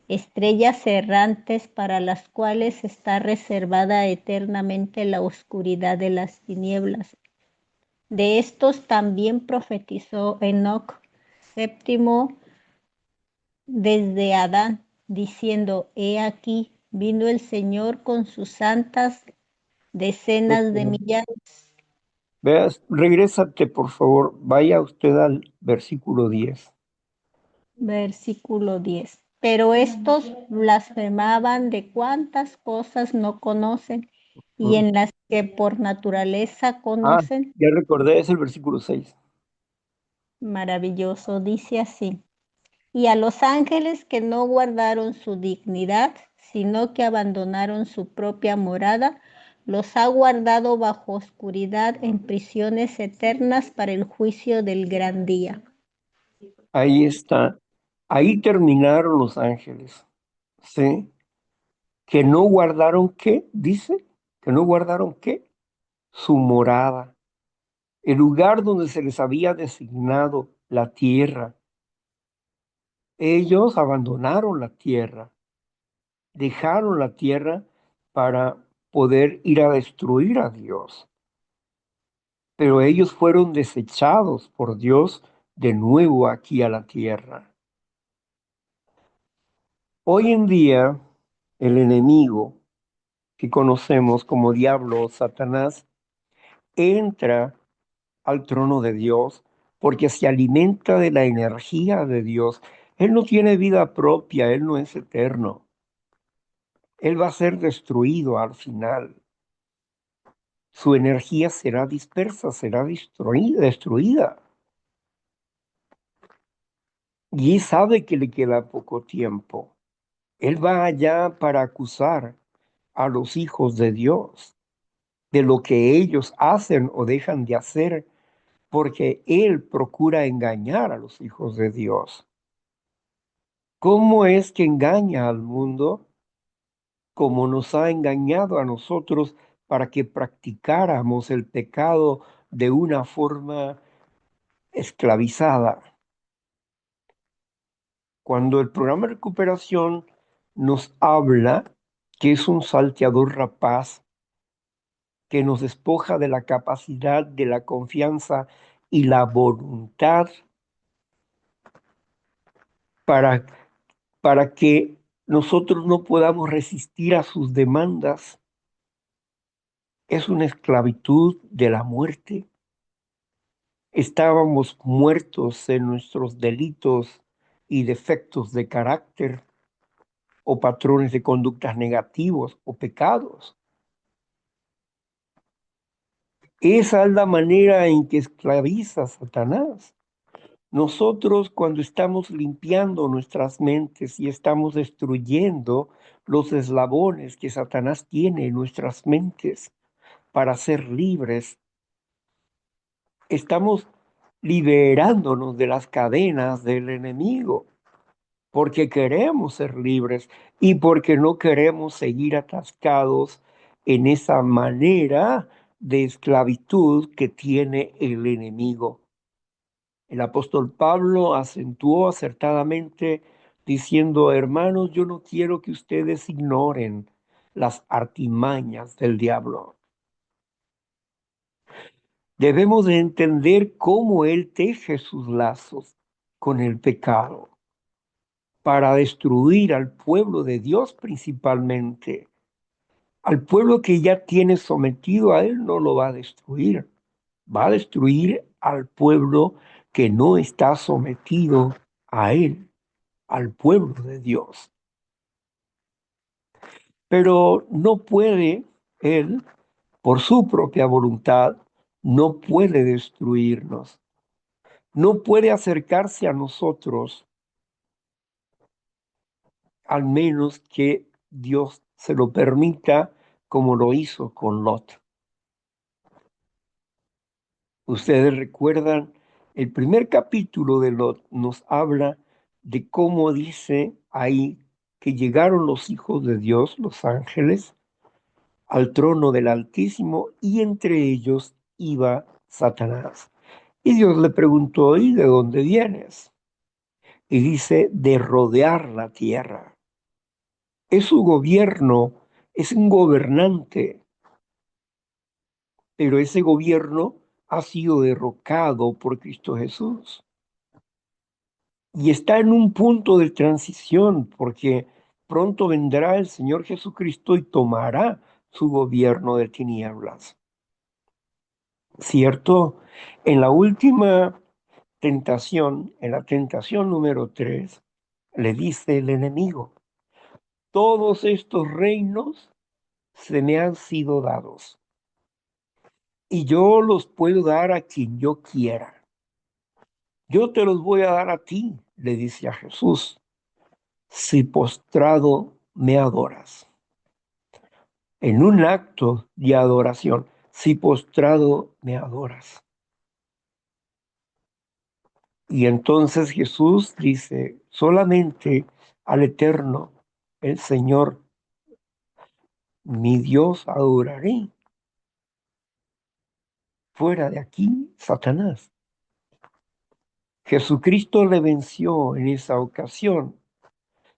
Estrellas errantes para las cuales está reservada eternamente la oscuridad de las tinieblas. De estos también profetizó Enoc, séptimo desde Adán, diciendo, he aquí, vino el Señor con sus santas decenas de millares. Veas, regrésate, por favor. Vaya usted al versículo 10. Versículo 10. Pero estos blasfemaban de cuantas cosas no conocen y ¿Mm? en las que por naturaleza Ah, conocen. ya recordé, es el versículo 6. Maravilloso, dice así. Y a los ángeles que no guardaron su dignidad, sino que abandonaron su propia morada, los ha guardado bajo oscuridad en prisiones eternas para el juicio del gran día. Ahí está. Ahí terminaron los ángeles. ¿Sí? que no guardaron qué, dice, que no guardaron qué, su morada, el lugar donde se les había designado la tierra. Ellos abandonaron la tierra, dejaron la tierra para poder ir a destruir a Dios. Pero ellos fueron desechados por Dios de nuevo aquí a la tierra. Hoy en día, el enemigo que conocemos como diablo o Satanás entra al trono de Dios porque se alimenta de la energía de Dios. Él no tiene vida propia, él no es eterno. Él va a ser destruido al final. Su energía será dispersa, será destruida. Y él sabe que le queda poco tiempo. Él va allá para acusar a los hijos de Dios de lo que ellos hacen o dejan de hacer, porque Él procura engañar a los hijos de Dios. ¿Cómo es que engaña al mundo? Como nos ha engañado a nosotros para que practicáramos el pecado de una forma esclavizada. Cuando el programa de recuperación nos habla que es un salteador rapaz, que nos despoja de la capacidad, de la confianza y la voluntad para, para que nosotros no podamos resistir a sus demandas. Es una esclavitud de la muerte. Estábamos muertos en nuestros delitos y defectos de carácter o patrones de conductas negativos o pecados. Esa es la manera en que esclaviza Satanás. Nosotros cuando estamos limpiando nuestras mentes y estamos destruyendo los eslabones que Satanás tiene en nuestras mentes para ser libres, estamos liberándonos de las cadenas del enemigo, porque queremos ser libres y porque no queremos seguir atascados en esa manera de esclavitud que tiene el enemigo. El apóstol Pablo acentuó acertadamente diciendo, hermanos, yo no quiero que ustedes ignoren las artimañas del diablo. Debemos de entender cómo él teje sus lazos con el pecado para destruir al pueblo de Dios principalmente. Al pueblo que ya tiene sometido a él no lo va a destruir, va a destruir al pueblo que no está sometido a él, al pueblo de Dios. Pero no puede él, por su propia voluntad, no puede destruirnos, no puede acercarse a nosotros, al menos que Dios se lo permita, como lo hizo con Lot. Ustedes recuerdan, el primer capítulo de Lot nos habla de cómo dice ahí que llegaron los hijos de Dios, los ángeles, al trono del Altísimo y entre ellos iba Satanás. Y Dios le preguntó, ¿y de dónde vienes? Y dice, de rodear la tierra. Es su gobierno, es un gobernante, pero ese gobierno ha sido derrocado por Cristo Jesús. Y está en un punto de transición, porque pronto vendrá el Señor Jesucristo y tomará su gobierno de tinieblas. ¿Cierto? En la última tentación, en la tentación número 3, le dice el enemigo, todos estos reinos se me han sido dados y yo los puedo dar a quien yo quiera. Yo te los voy a dar a ti, le dice a Jesús, si postrado me adoras. En un acto de adoración, si postrado me adoras. Y entonces Jesús dice, solamente al Eterno, el Señor, mi Dios adoraré. Fuera de aquí, Satanás. Jesucristo le venció en esa ocasión,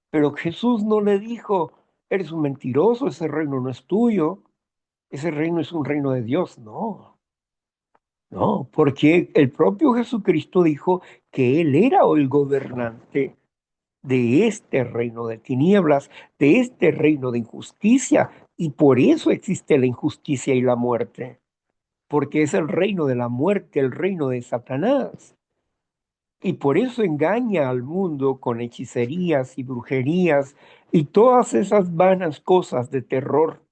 pero Jesús no le dijo, eres un mentiroso, ese reino no es tuyo, ese reino es un reino de Dios. No, no, porque el propio Jesucristo dijo que Él era el gobernante de este reino de tinieblas, de este reino de injusticia, y por eso existe la injusticia y la muerte, porque es el reino de la muerte, el reino de Satanás. Y por eso engaña al mundo con hechicerías y brujerías y todas esas vanas cosas de terror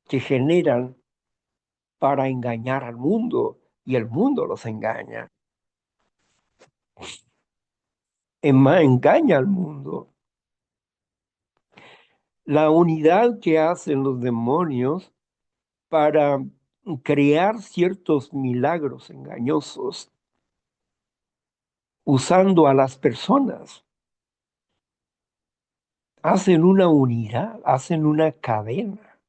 que generan para engañar al mundo y el mundo los engaña. Emma engaña al mundo. La unidad que hacen los demonios para crear ciertos milagros engañosos usando a las personas, hacen una unidad, hacen una cadena.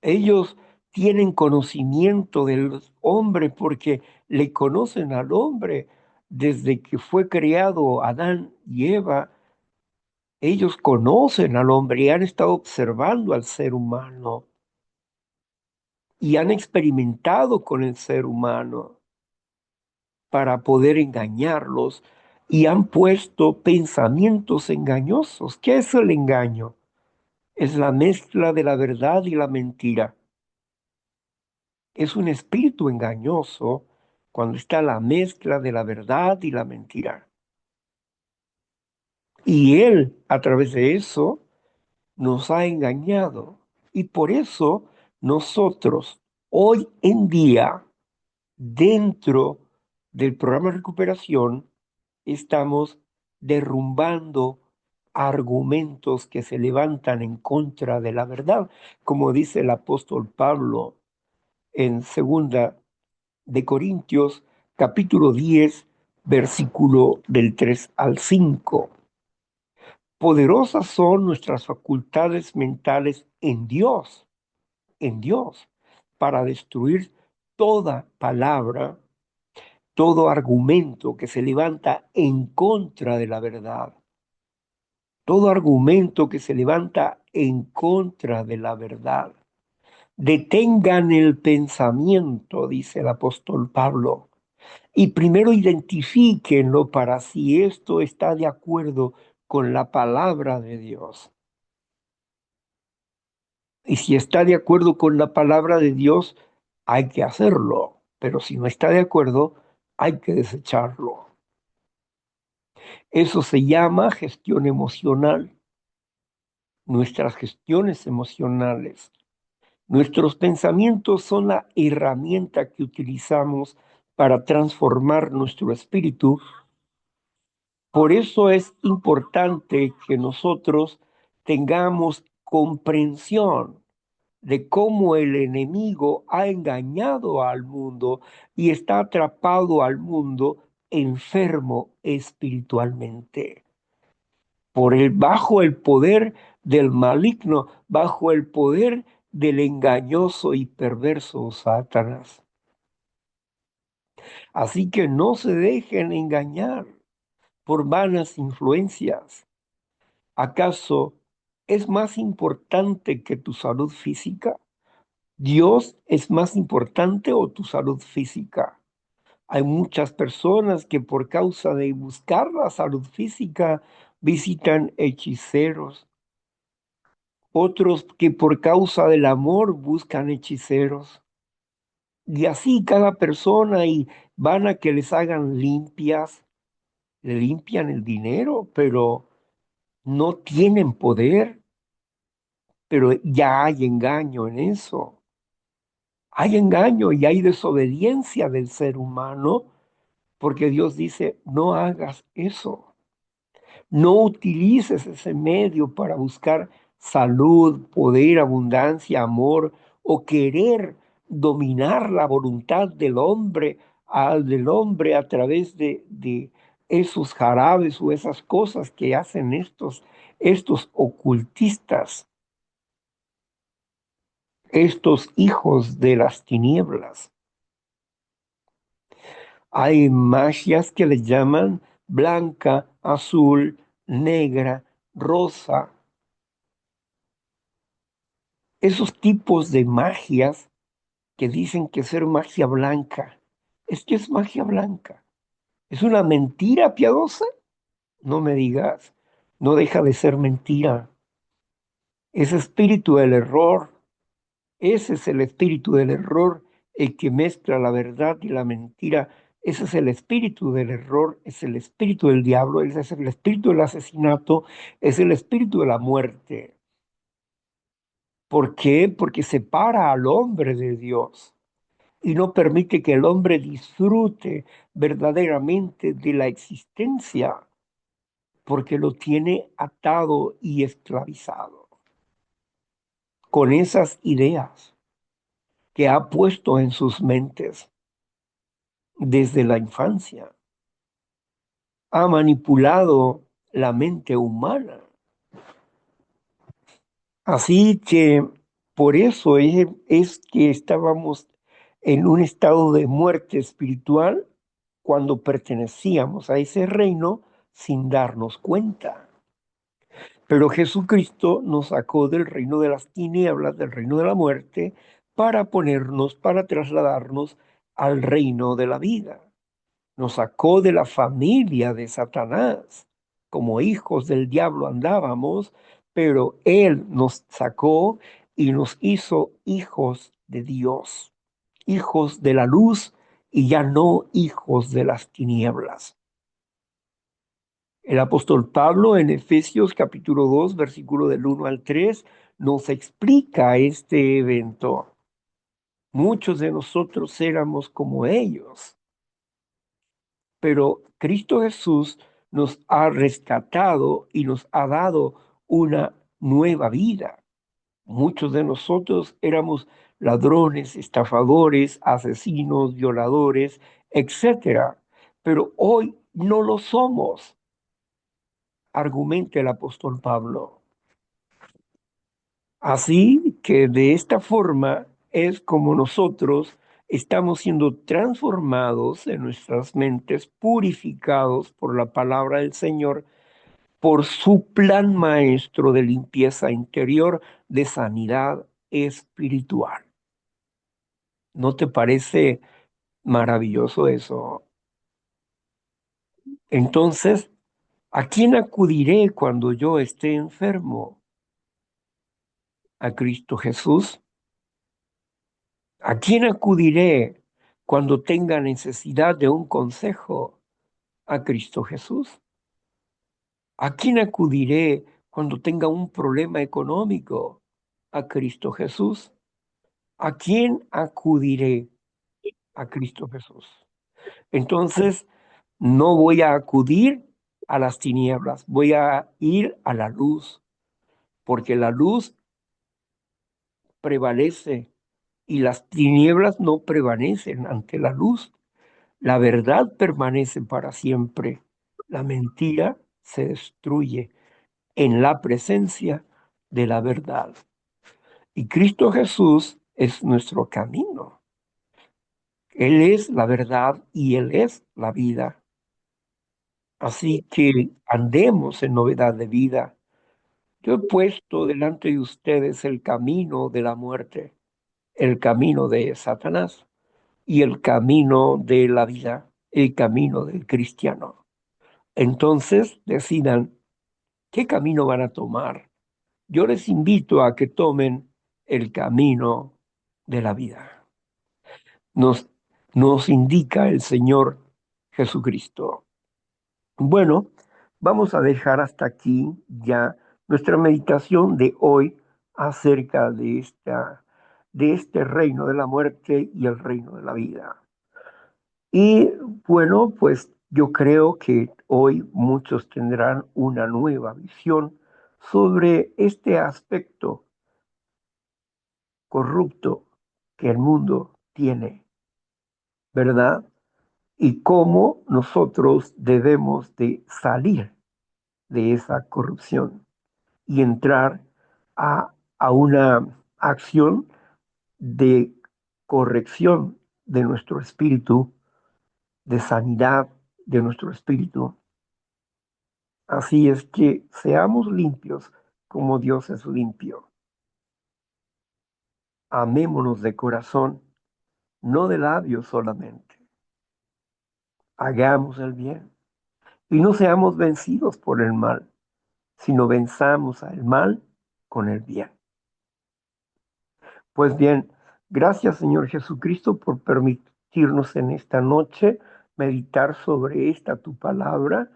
Ellos tienen conocimiento del hombre porque le conocen al hombre desde que fue creado Adán y Eva. Ellos conocen al hombre y han estado observando al ser humano y han experimentado con el ser humano para poder engañarlos y han puesto pensamientos engañosos. ¿Qué es el engaño? Es la mezcla de la verdad y la mentira. Es un espíritu engañoso cuando está la mezcla de la verdad y la mentira. Y él, a través de eso, nos ha engañado. Y por eso nosotros, hoy en día, dentro del programa de recuperación, estamos derrumbando argumentos que se levantan en contra de la verdad, como dice el apóstol Pablo en segunda de Corintios, capítulo 10, versículo del 3 al 5. Poderosas son nuestras facultades mentales en Dios, para destruir toda palabra, todo argumento que se levanta en contra de la verdad, todo argumento que se levanta en contra de la verdad. Detengan el pensamiento, dice el apóstol Pablo, y primero identifíquenlo para si esto está de acuerdo con la palabra de Dios. Y si está de acuerdo con la palabra de Dios, hay que hacerlo. Pero si no está de acuerdo, hay que desecharlo. Eso se llama gestión emocional. Nuestras gestiones emocionales. Nuestros pensamientos son la herramienta que utilizamos para transformar nuestro espíritu. Por eso es importante que nosotros tengamos comprensión de cómo el enemigo ha engañado al mundo y está atrapado al mundo enfermo espiritualmente, bajo el poder del maligno, bajo el poder del engañoso y perverso Satanás. Así que no se dejen engañar por vanas influencias. ¿Acaso es más importante que tu salud física? ¿Dios es más importante o tu salud física? Hay muchas personas que por causa de buscar la salud física visitan hechiceros, otros que por causa del amor buscan hechiceros. Y así cada persona y van a que les hagan limpias, le limpian el dinero, pero no tienen poder, pero ya hay engaño en eso. Hay engaño y hay desobediencia del ser humano porque Dios dice, no hagas eso. No utilices ese medio para buscar salud, poder, abundancia, amor o querer dominar la voluntad del hombre a través de esos jarabes o esas cosas que hacen estos ocultistas. estos hijos de las tinieblas. Hay magias que le llaman blanca, azul, negra, rosa. Esos tipos de magias que dicen que ser magia blanca. Es que es magia blanca. ¿Es una mentira piadosa? No me digas. No deja de ser mentira. Es espíritu del error. Ese es el espíritu del error, el que mezcla la verdad y la mentira. Ese es el espíritu del error, es el espíritu del diablo, ese es el espíritu del asesinato, es el espíritu de la muerte. ¿Por qué? Porque separa al hombre de Dios y no permite que el hombre disfrute verdaderamente de la existencia, porque lo tiene atado y esclavizado con esas ideas que ha puesto en sus mentes desde la infancia. Ha manipulado la mente humana. Así que por eso es que estábamos en un estado de muerte espiritual cuando pertenecíamos a ese reino sin darnos cuenta. Pero Jesucristo nos sacó del reino de las tinieblas, del reino de la muerte, para ponernos, para trasladarnos al reino de la vida. Nos sacó de la familia de Satanás. Como hijos del diablo andábamos, pero Él nos sacó y nos hizo hijos de Dios, hijos de la luz y ya no hijos de las tinieblas. El apóstol Pablo en Efesios capítulo 2, versículo del 1 al 3, nos explica este evento. Muchos de nosotros éramos como ellos, pero Cristo Jesús nos ha rescatado y nos ha dado una nueva vida. Muchos de nosotros éramos ladrones, estafadores, asesinos, violadores, etcétera, pero hoy no lo somos, argumenta el apóstol Pablo. Así que de esta forma es como nosotros estamos siendo transformados en nuestras mentes, purificados por la palabra del Señor, por su plan maestro de limpieza interior, de sanidad espiritual. ¿No te parece maravilloso eso? Entonces, ¿a quién acudiré cuando yo esté enfermo? ¿A Cristo Jesús? ¿A quién acudiré cuando tenga necesidad de un consejo? ¿A Cristo Jesús? ¿A quién acudiré cuando tenga un problema económico? ¿A Cristo Jesús? ¿A quién acudiré? A Cristo Jesús. Entonces, no voy a acudir a las tinieblas, voy a ir a la luz, porque la luz prevalece y las tinieblas no prevalecen ante la luz. La verdad permanece para siempre. La mentira se destruye en la presencia de la verdad. Y Cristo Jesús es nuestro camino. Él es la verdad y Él es la vida. Así que andemos en novedad de vida. Yo he puesto delante de ustedes el camino de la muerte, el camino de Satanás y el camino de la vida, el camino del cristiano. Entonces decidan qué camino van a tomar. Yo les invito a que tomen el camino de la vida. Nos, nos indica el Señor Jesucristo. Bueno, vamos a dejar hasta aquí ya nuestra meditación de hoy acerca de este reino de la muerte y el reino de la vida. Y bueno, pues yo creo que hoy muchos tendrán una nueva visión sobre este aspecto corrupto que el mundo tiene, ¿verdad? Y cómo nosotros debemos de salir de esa corrupción y entrar a una acción de corrección de nuestro espíritu, de sanidad de nuestro espíritu. Así es que seamos limpios como Dios es limpio. Amémonos de corazón, no de labios solamente. Hagamos el bien y no seamos vencidos por el mal, sino venzamos al mal con el bien. Pues bien, gracias Señor Jesucristo por permitirnos en esta noche meditar sobre esta tu palabra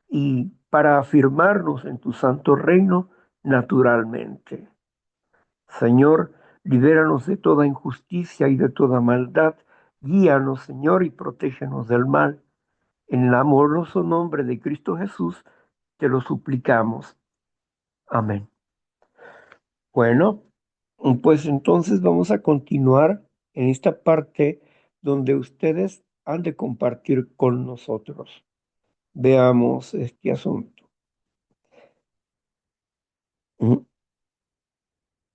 y para afirmarnos en tu santo reino naturalmente. Señor, libéranos de toda injusticia y de toda maldad. Guíanos, Señor, y protégenos del mal. En el amoroso nombre de Cristo Jesús, te lo suplicamos. Amén. Bueno, pues entonces vamos a continuar en esta parte donde ustedes han de compartir con nosotros. Veamos este asunto.